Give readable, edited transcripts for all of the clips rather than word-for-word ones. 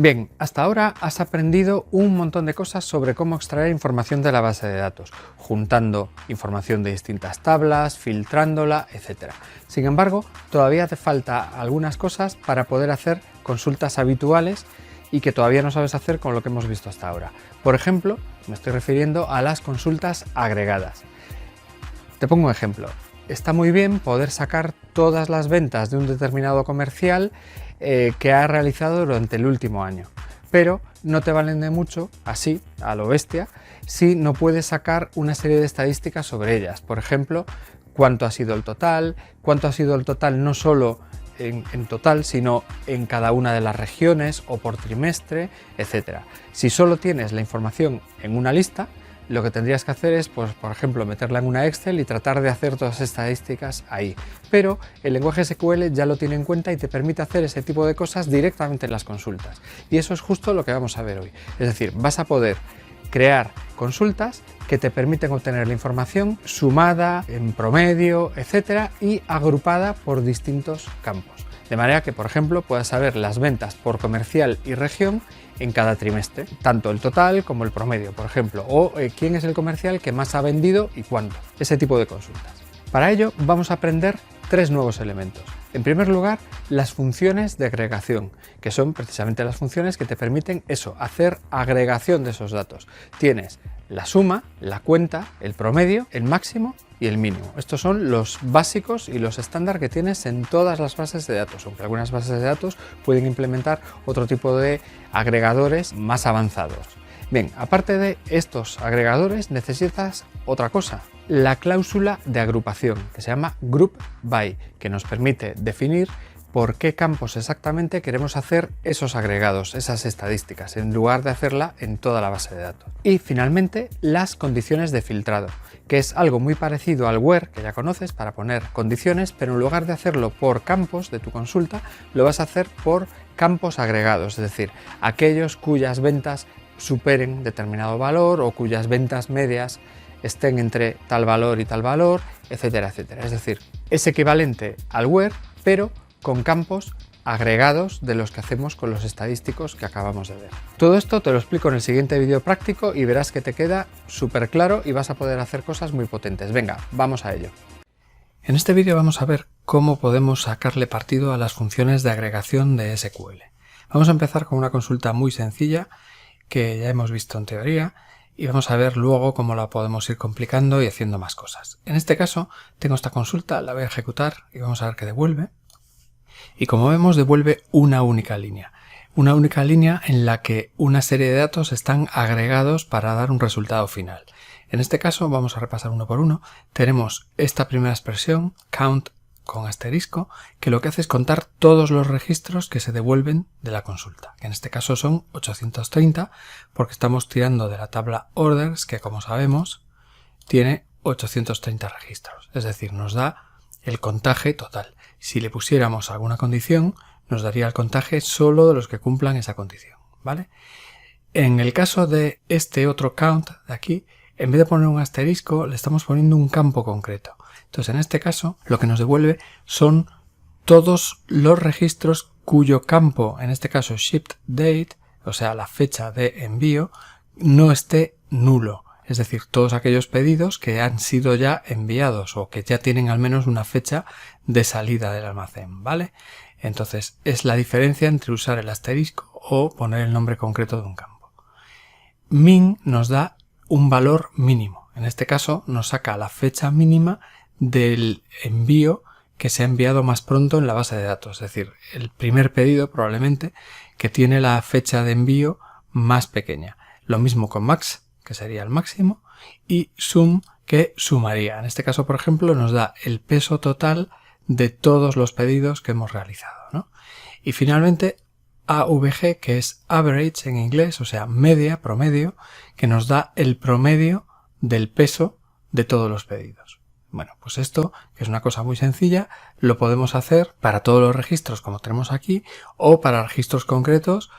Bien, hasta ahora has aprendido un montón de cosas sobre cómo extraer información de la base de datos, juntando información de distintas tablas, filtrándola, etc. Sin embargo, todavía te falta algunas cosas para poder hacer consultas habituales y que todavía no sabes hacer con lo que hemos visto hasta ahora. Por ejemplo, me estoy refiriendo a las consultas agregadas. Te pongo un ejemplo. Está muy bien poder sacar todas las ventas de un determinado comercial que ha realizado durante el último año, pero no te valen de mucho, así, a lo bestia, si no puedes sacar una serie de estadísticas sobre ellas. Por ejemplo, cuánto ha sido el total no solo en total, sino en cada una de las regiones o por trimestre, etc. Si solo tienes la información en una lista, lo que tendrías que hacer es, pues, por ejemplo, meterla en una Excel y tratar de hacer todas las estadísticas ahí. Pero el lenguaje SQL ya lo tiene en cuenta y te permite hacer ese tipo de cosas directamente en las consultas. Y eso es justo lo que vamos a ver hoy. Es decir, vas a poder crear consultas que te permiten obtener la información sumada, en promedio, etcétera, y agrupada por distintos campos. De manera que, por ejemplo, puedas saber las ventas por comercial y región en cada trimestre, tanto el total como el promedio, por ejemplo, o quién es el comercial que más ha vendido y cuánto, ese tipo de consultas. Para ello vamos a aprender tres nuevos elementos. En primer lugar, las funciones de agregación, que son precisamente las funciones que te permiten eso, hacer agregación de esos datos. Tienes la suma, la cuenta, el promedio, el máximo y el mínimo. Estos son los básicos y los estándar que tienes en todas las bases de datos, aunque algunas bases de datos pueden implementar otro tipo de agregadores más avanzados. Bien, aparte de estos agregadores necesitas otra cosa, la cláusula de agrupación, que se llama Group By, que nos permite definir por qué campos exactamente queremos hacer esos agregados, esas estadísticas, en lugar de hacerla en toda la base de datos. Y finalmente, las condiciones de filtrado, que es algo muy parecido al where, que ya conoces, para poner condiciones, pero en lugar de hacerlo por campos de tu consulta, lo vas a hacer por campos agregados, es decir, aquellos cuyas ventas superen determinado valor o cuyas ventas medias estén entre tal valor y tal valor, etcétera, etcétera. Es decir, es equivalente al where, pero con campos agregados de los que hacemos con los estadísticos que acabamos de ver. Todo esto te lo explico en el siguiente vídeo práctico y verás que te queda súper claro y vas a poder hacer cosas muy potentes. Venga, vamos a ello. En este vídeo vamos a ver cómo podemos sacarle partido a las funciones de agregación de SQL. Vamos a empezar con una consulta muy sencilla que ya hemos visto en teoría y vamos a ver luego cómo la podemos ir complicando y haciendo más cosas. En este caso tengo esta consulta, la voy a ejecutar y vamos a ver qué devuelve. Y como vemos, devuelve una única línea en la que una serie de datos están agregados para dar un resultado final. En este caso vamos a repasar uno por uno. Tenemos esta primera expresión, count con asterisco, que lo que hace es contar todos los registros que se devuelven de la consulta, que en este caso son 830, porque estamos tirando de la tabla orders, que como sabemos tiene 830 registros, es decir, nos da el contaje total. Si le pusiéramos alguna condición, nos daría el contaje solo de los que cumplan esa condición, ¿vale? En el caso de este otro count de aquí, en vez de poner un asterisco, le estamos poniendo un campo concreto. Entonces, en este caso, lo que nos devuelve son todos los registros cuyo campo, en este caso shipped date, o sea, la fecha de envío, no esté nulo. Es decir, todos aquellos pedidos que han sido ya enviados o que ya tienen al menos una fecha de salida del almacén, ¿vale? Entonces, es la diferencia entre usar el asterisco o poner el nombre concreto de un campo. Min nos da un valor mínimo. En este caso, nos saca la fecha mínima del envío que se ha enviado más pronto en la base de datos. Es decir, el primer pedido probablemente que tiene la fecha de envío más pequeña. Lo mismo con max, que sería el máximo, y sum, que sumaría. En este caso, por ejemplo, nos da el peso total de todos los pedidos que hemos realizado, ¿no? Y finalmente, AVG, que es average en inglés, o sea, media, promedio, que nos da el promedio del peso de todos los pedidos. Bueno, pues esto, que es una cosa muy sencilla, lo podemos hacer para todos los registros como tenemos aquí, o para registros concretos,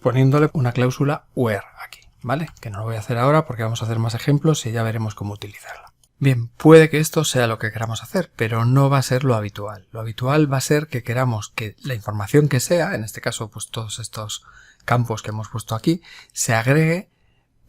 poniéndole una cláusula where aquí, ¿vale? Que no lo voy a hacer ahora porque vamos a hacer más ejemplos y ya veremos cómo utilizarla. Bien, puede que esto sea lo que queramos hacer, pero no va a ser lo habitual. Lo habitual va a ser que queramos que la información que sea, en este caso pues todos estos campos que hemos puesto aquí, se agregue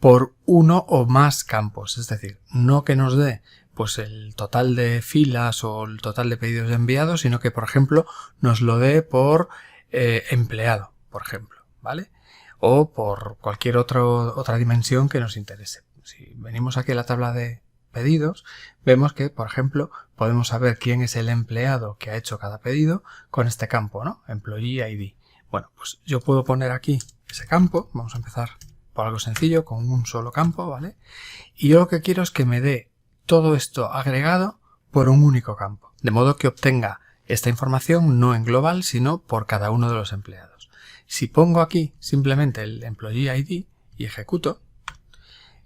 por uno o más campos. Es decir, no que nos dé pues el total de filas o el total de pedidos enviados, sino que, por ejemplo, nos lo dé por empleado, por ejemplo, ¿vale? O por cualquier otra dimensión que nos interese. Si venimos aquí a la tabla de pedidos, vemos que, por ejemplo, podemos saber quién es el empleado que ha hecho cada pedido con este campo, ¿no? Employee ID. Bueno, pues yo puedo poner aquí ese campo. Vamos a empezar por algo sencillo, con un solo campo, ¿vale? Y yo lo que quiero es que me dé todo esto agregado por un único campo, de modo que obtenga esta información no en global, sino por cada uno de los empleados. Si pongo aquí simplemente el Employee ID y ejecuto,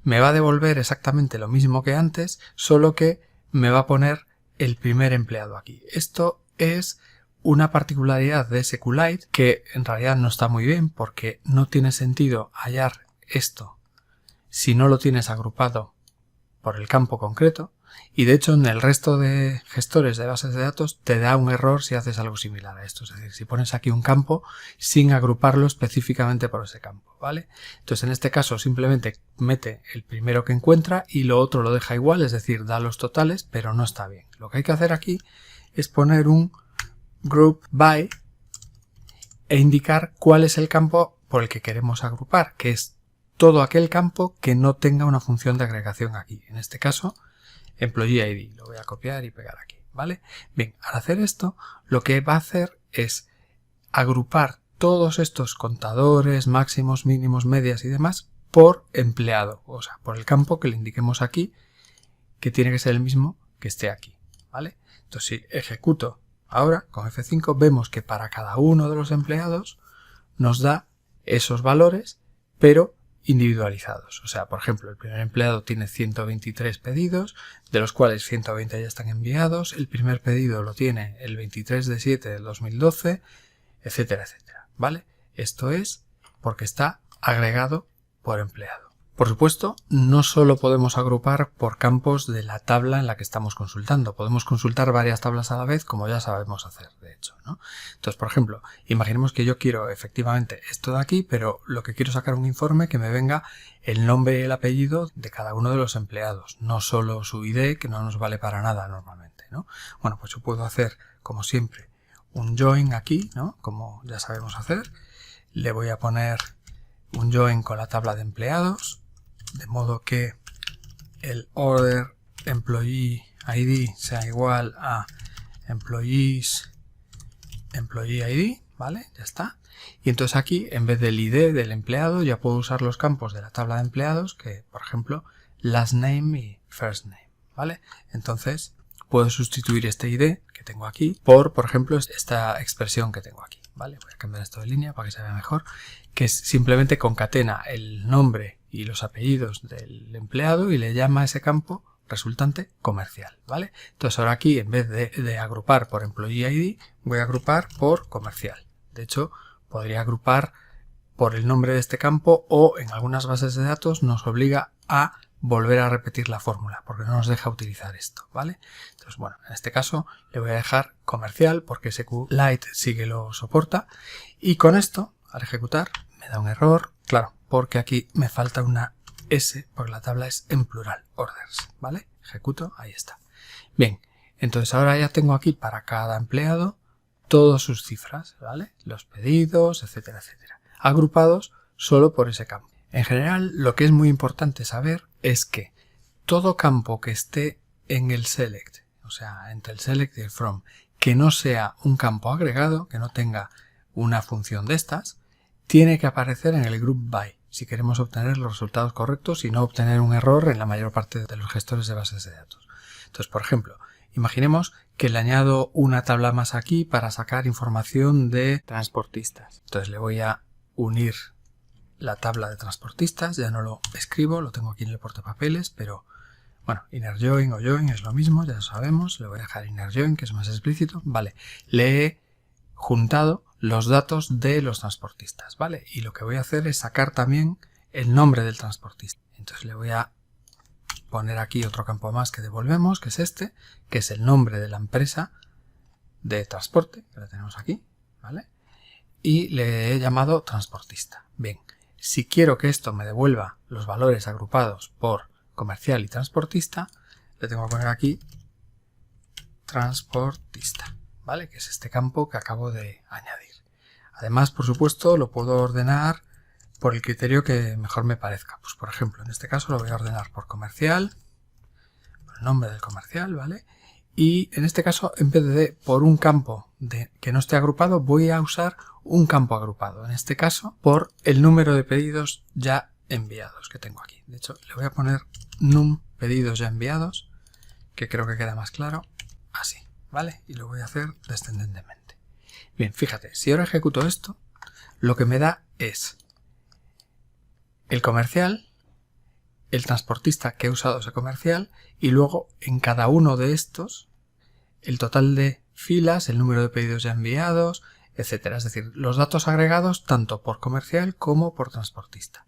me va a devolver exactamente lo mismo que antes, solo que me va a poner el primer empleado aquí. Esto es una particularidad de SQLite que en realidad no está muy bien, porque no tiene sentido hallar esto si no lo tienes agrupado por el campo concreto, y de hecho en el resto de gestores de bases de datos te da un error si haces algo similar a esto. Es decir, si pones aquí un campo sin agruparlo específicamente por ese campo, ¿vale? Entonces en este caso simplemente mete el primero que encuentra y lo otro lo deja igual, es decir, da los totales, pero no está bien. Lo que hay que hacer aquí es poner un group by e indicar cuál es el campo por el que queremos agrupar, que es todo aquel campo que no tenga una función de agregación aquí. En este caso, Employee ID. Lo voy a copiar y pegar aquí, ¿vale? Bien, al hacer esto, lo que va a hacer es agrupar todos estos contadores, máximos, mínimos, medias y demás por empleado, o sea, por el campo que le indiquemos aquí, que tiene que ser el mismo que esté aquí, ¿vale? Entonces, si ejecuto ahora con F5, vemos que para cada uno de los empleados nos da esos valores, pero individualizados. O sea, por ejemplo, el primer empleado tiene 123 pedidos, de los cuales 120 ya están enviados. El primer pedido lo tiene el 23 de 7 del 2012, etcétera, etcétera. ¿Vale? Esto es porque está agregado por empleado. Por supuesto, no solo podemos agrupar por campos de la tabla en la que estamos consultando. Podemos consultar varias tablas a la vez, como ya sabemos hacer, de hecho, ¿no? Entonces, por ejemplo, imaginemos que yo quiero efectivamente esto de aquí, pero lo que quiero es sacar un informe que me venga el nombre y el apellido de cada uno de los empleados, no solo su ID, que no nos vale para nada normalmente, ¿no? Bueno, pues yo puedo hacer, como siempre, un join aquí, ¿no? Como ya sabemos hacer. Le voy a poner un join con la tabla de empleados, de modo que el order employee ID sea igual a employee ID, ¿vale? Ya está. Y entonces aquí, en vez del ID del empleado, ya puedo usar los campos de la tabla de empleados, que por ejemplo, last name y first name, ¿vale? Entonces puedo sustituir este ID que tengo aquí por ejemplo, esta expresión que tengo aquí, ¿vale? Voy a cambiar esto de línea para que se vea mejor, que es simplemente concatena el nombre y los apellidos del empleado y le llama a ese campo resultante comercial, ¿vale? Entonces ahora aquí, en vez de agrupar por Employee ID, voy a agrupar por comercial. De hecho, podría agrupar por el nombre de este campo, o en algunas bases de datos nos obliga a volver a repetir la fórmula porque no nos deja utilizar esto, ¿vale? Entonces, bueno, en este caso le voy a dejar comercial porque SQLite sí que lo soporta, y con esto, al ejecutar, me da un error, claro, porque aquí me falta una S, porque la tabla es en plural, orders, ¿vale? Ejecuto, ahí está. Bien, entonces ahora ya tengo aquí para cada empleado todas sus cifras, ¿vale? Los pedidos, etcétera, etcétera, agrupados solo por ese campo. En general, lo que es muy importante saber es que todo campo que esté en el select, o sea, entre el select y el from, que no sea un campo agregado, que no tenga una función de estas, tiene que aparecer en el group by si queremos obtener los resultados correctos y no obtener un error en la mayor parte de los gestores de bases de datos. Entonces, por ejemplo, imaginemos que le añado una tabla más aquí para sacar información de transportistas. Entonces le voy a unir la tabla de transportistas, ya no lo escribo, lo tengo aquí en el portapapeles, pero bueno, inner join o join es lo mismo, ya lo sabemos. Le voy a dejar inner join, que es más explícito. Vale, le he juntado los datos de los transportistas, ¿vale? Y lo que voy a hacer es sacar también el nombre del transportista. Entonces le voy a poner aquí otro campo más que devolvemos, que es este, que es el nombre de la empresa de transporte, que la tenemos aquí, ¿vale? Y le he llamado transportista. Bien, si quiero que esto me devuelva los valores agrupados por comercial y transportista, le tengo que poner aquí transportista, ¿vale? Que es este campo que acabo de añadir. Además, por supuesto, lo puedo ordenar por el criterio que mejor me parezca. Pues por ejemplo, en este caso lo voy a ordenar por comercial, por el nombre del comercial, ¿vale? Y en este caso, en vez de por un campo que no esté agrupado, voy a usar un campo agrupado. En este caso, por el número de pedidos ya enviados que tengo aquí. De hecho, le voy a poner num pedidos ya enviados, que creo que queda más claro, así, ¿vale? Y lo voy a hacer descendentemente. Bien, fíjate, si ahora ejecuto esto, lo que me da es el comercial, el transportista que he usado ese comercial y luego en cada uno de estos el total de filas, el número de pedidos ya enviados, etcétera. Es decir, los datos agregados tanto por comercial como por transportista.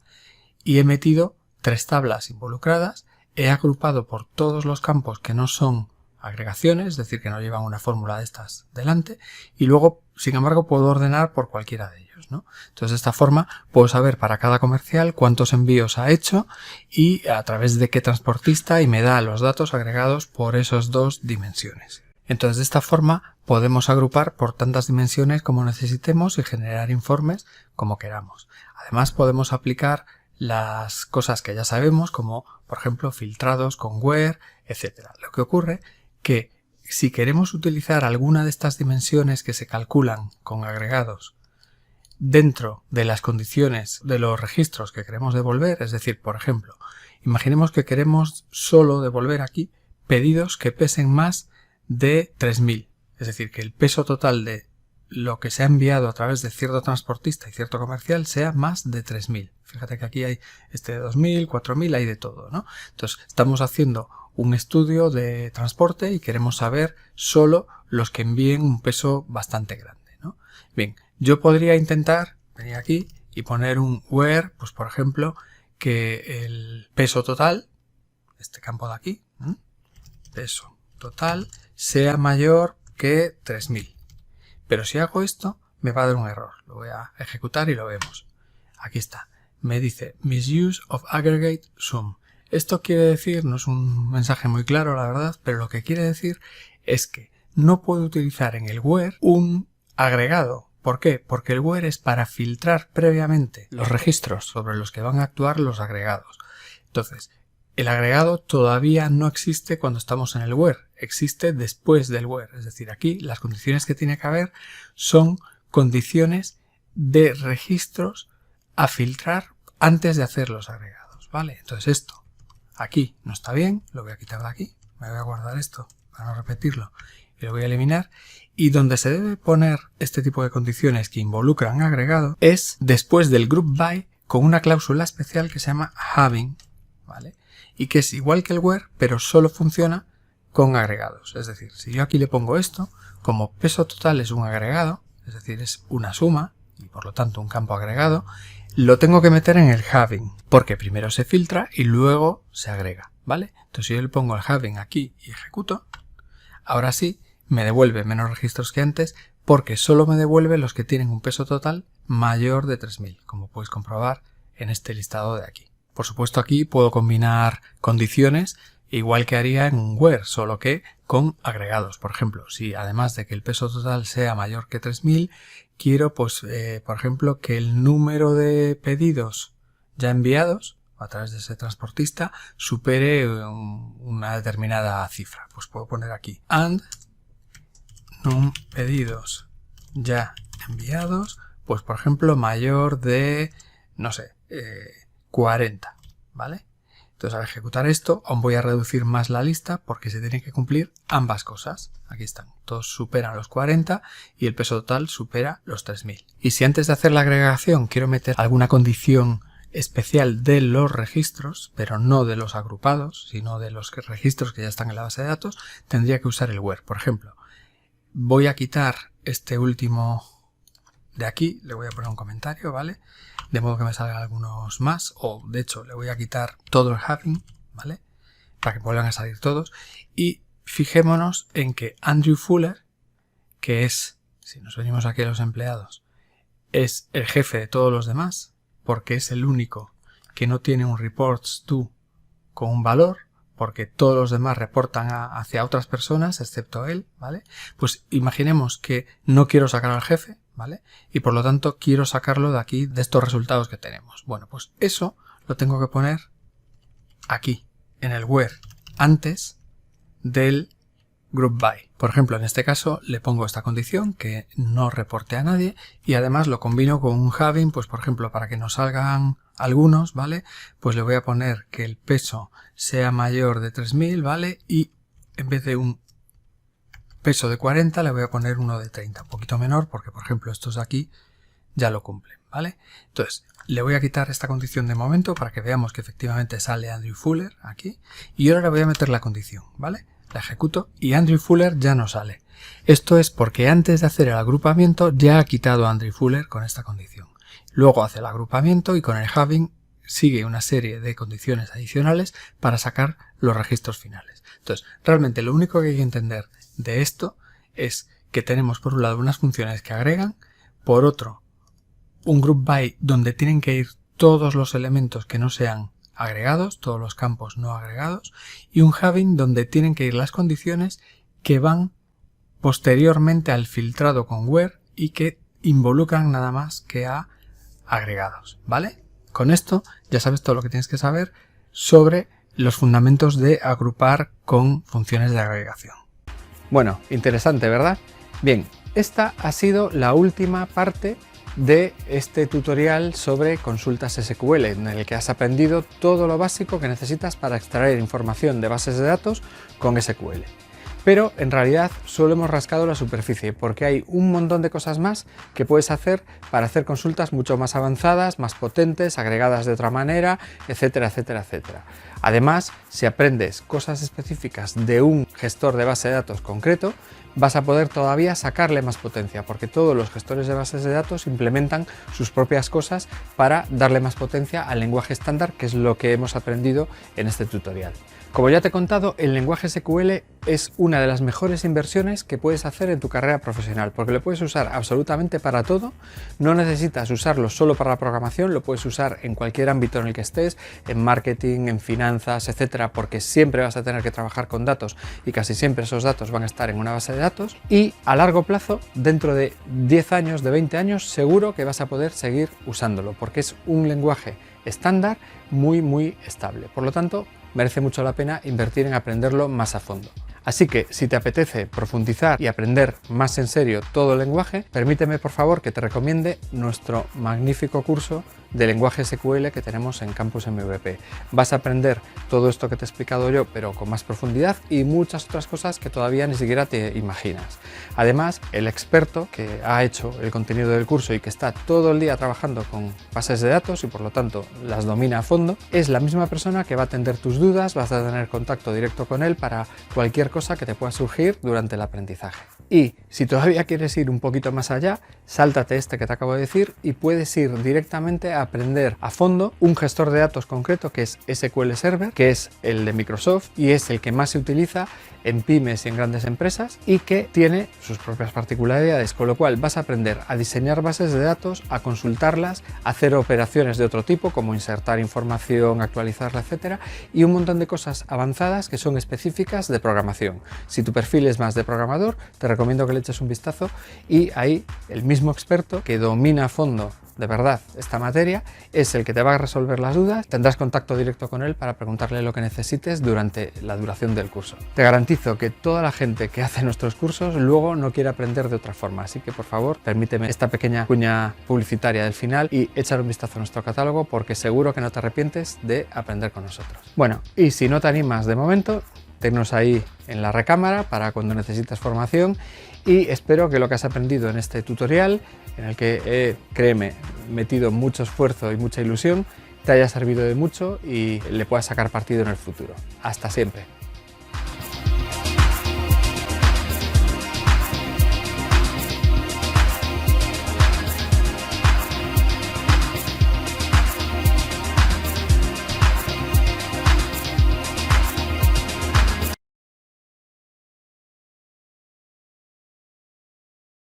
Y he metido 3 tablas involucradas, he agrupado por todos los campos que no son agregaciones, es decir, que no llevan una fórmula de estas delante, y luego, sin embargo, puedo ordenar por cualquiera de ellos, ¿no? Entonces, de esta forma, puedo saber para cada comercial cuántos envíos ha hecho y a través de qué transportista, y me da los datos agregados por esas 2 dimensiones. Entonces, de esta forma, podemos agrupar por tantas dimensiones como necesitemos y generar informes como queramos. Además, podemos aplicar las cosas que ya sabemos, como, por ejemplo, filtrados con where, etc. Lo que ocurre que si queremos utilizar alguna de estas dimensiones que se calculan con agregados dentro de las condiciones de los registros que queremos devolver, es decir, por ejemplo, imaginemos que queremos solo devolver aquí pedidos que pesen más de 3000, es decir, que el peso total de lo que se ha enviado a través de cierto transportista y cierto comercial sea más de 3000. Fíjate que aquí hay de 2000, 4000, hay de todo, ¿no? Entonces, estamos haciendo un estudio de transporte y queremos saber solo los que envíen un peso bastante grande, ¿no? Bien, yo podría intentar venir aquí y poner un where, pues por ejemplo, que el peso total, este campo de aquí, peso total, sea mayor que 3000. Pero si hago esto, me va a dar un error. Lo voy a ejecutar y lo vemos. Aquí está. Me dice misuse of aggregate sum. Esto quiere decir, no es un mensaje muy claro, la verdad, pero lo que quiere decir es que no puedo utilizar en el where un agregado. ¿Por qué? Porque el where es para filtrar previamente los registros sobre los que van a actuar los agregados. Entonces, el agregado todavía no existe cuando estamos en el where, existe después del where. Es decir, aquí las condiciones que tiene que haber son condiciones de registros a filtrar antes de hacer los agregados, ¿vale? Entonces esto aquí no está bien, lo voy a quitar de aquí, me voy a guardar esto para no repetirlo y lo voy a eliminar. Y donde se debe poner este tipo de condiciones que involucran agregado es después del group by con una cláusula especial que se llama having, ¿vale? Y que es igual que el where, pero solo funciona con agregados. Es decir, si yo aquí le pongo esto, como peso total es un agregado, es decir, es una suma y por lo tanto un campo agregado, lo tengo que meter en el having, porque primero se filtra y luego se agrega, ¿vale? Entonces si yo le pongo el having aquí y ejecuto, ahora sí me devuelve menos registros que antes, porque solo me devuelve los que tienen un peso total mayor de 3000, como podéis comprobar en este listado de aquí. Por supuesto, aquí puedo combinar condiciones igual que haría en un where, solo que con agregados. Por ejemplo, si además de que el peso total sea mayor que 3000, quiero, pues, por ejemplo, que el número de pedidos ya enviados a través de ese transportista supere una determinada cifra. Pues puedo poner aquí and num pedidos ya enviados, pues por ejemplo, mayor de, no sé, 40, ¿vale? Entonces al ejecutar esto aún voy a reducir más la lista porque se tienen que cumplir ambas cosas. Aquí están, todos superan los 40 y el peso total supera los 3000. Y si antes de hacer la agregación quiero meter alguna condición especial de los registros, pero no de los agrupados, sino de los registros que ya están en la base de datos, tendría que usar el where. Por ejemplo, voy a quitar este último de aquí, le voy a poner un comentario, ¿vale? De modo que me salgan algunos más, o de hecho le voy a quitar todo el having, ¿vale? para que vuelvan a salir todos. Y fijémonos en que Andrew Fuller, que es, si nos venimos aquí a los empleados, es el jefe de todos los demás, porque es el único que no tiene un reports to con un valor, porque todos los demás reportan hacia otras personas, excepto él, ¿vale? Pues imaginemos que no quiero sacar al jefe, ¿vale? Y por lo tanto quiero sacarlo de aquí, de estos resultados que tenemos. Bueno, pues eso lo tengo que poner aquí, en el where, antes del group by. Por ejemplo, en este caso le pongo esta condición, que no reporte a nadie, y además lo combino con un having, pues por ejemplo, para que nos salgan algunos, ¿vale? Pues le voy a poner que el peso sea mayor de 3000, ¿vale? Y en vez de un peso de 40 le voy a poner uno de 30, un poquito menor, porque por ejemplo estos de aquí ya lo cumplen, ¿vale? Entonces, le voy a quitar esta condición de momento para que veamos que efectivamente sale Andrew Fuller aquí, y ahora le voy a meter la condición, ¿vale? La ejecuto y Andrew Fuller ya no sale. Esto es porque antes de hacer el agrupamiento ya ha quitado a Andrew Fuller con esta condición. Luego hace el agrupamiento y con el having sigue una serie de condiciones adicionales para sacar los registros finales. Entonces, realmente lo único que hay que entender de esto es que tenemos por un lado unas funciones que agregan, por otro un group by donde tienen que ir todos los elementos que no sean agregados, todos los campos no agregados, y un having donde tienen que ir las condiciones que van posteriormente al filtrado con where y que involucran nada más que a agregados, ¿vale? Con esto ya sabes todo lo que tienes que saber sobre los fundamentos de agrupar con funciones de agregación. Bueno, interesante, ¿verdad? Bien, esta ha sido la última parte de este tutorial sobre consultas SQL, en el que has aprendido todo lo básico que necesitas para extraer información de bases de datos con SQL. Pero en realidad solo hemos rascado la superficie, porque hay un montón de cosas más que puedes hacer para hacer consultas mucho más avanzadas, más potentes, agregadas de otra manera, etcétera, etcétera, etcétera. Además, si aprendes cosas específicas de un gestor de base de datos concreto, vas a poder todavía sacarle más potencia, porque todos los gestores de bases de datos implementan sus propias cosas para darle más potencia al lenguaje estándar, que es lo que hemos aprendido en este tutorial. Como ya te he contado, el lenguaje SQL es una de las mejores inversiones que puedes hacer en tu carrera profesional, porque lo puedes usar absolutamente para todo. No necesitas usarlo solo para la programación, lo puedes usar en cualquier ámbito en el que estés, en marketing, en finanzas, etcétera, porque siempre vas a tener que trabajar con datos y casi siempre esos datos van a estar en una base de datos. Y a largo plazo, dentro de 10 años, de 20 años, seguro que vas a poder seguir usándolo, porque es un lenguaje estándar muy estable. Por lo tanto, merece mucho la pena invertir en aprenderlo más a fondo. Así que si te apetece profundizar y aprender más en serio todo el lenguaje, permíteme por favor que te recomiende nuestro magnífico curso de lenguaje SQL que tenemos en Campus MVP. Vas a aprender todo esto que te he explicado yo, pero con más profundidad y muchas otras cosas que todavía ni siquiera te imaginas. Además, el experto que ha hecho el contenido del curso y que está todo el día trabajando con bases de datos y por lo tanto las domina a fondo, es la misma persona que va a atender tus dudas, vas a tener contacto directo con él para cualquier cosa que te pueda surgir durante el aprendizaje. Y si todavía quieres ir un poquito más allá, sáltate este que te acabo de decir y puedes ir directamente a aprender a fondo un gestor de datos concreto que es SQL Server, que es el de Microsoft y es el que más se utiliza en pymes y en grandes empresas y que tiene sus propias particularidades, con lo cual vas a aprender a diseñar bases de datos, a consultarlas, a hacer operaciones de otro tipo como insertar información, actualizarla, etcétera, y un montón de cosas avanzadas que son específicas de programación. Si tu perfil es más de programador, te recomiendo que le eches un vistazo y ahí el mismo experto que domina a fondo de verdad esta materia es el que te va a resolver las dudas. Tendrás contacto directo con él para preguntarle lo que necesites durante la duración del curso. Te garantizo que toda la gente que hace nuestros cursos luego no quiere aprender de otra forma, así que por favor permíteme esta pequeña cuña publicitaria del final y échale un vistazo a nuestro catálogo porque seguro que no te arrepientes de aprender con nosotros. Bueno, y si no te animas de momento, tennos ahí en la recámara para cuando necesites formación y espero que lo que has aprendido en este tutorial, en el que he, créeme, metido mucho esfuerzo y mucha ilusión, te haya servido de mucho y le puedas sacar partido en el futuro. Hasta siempre.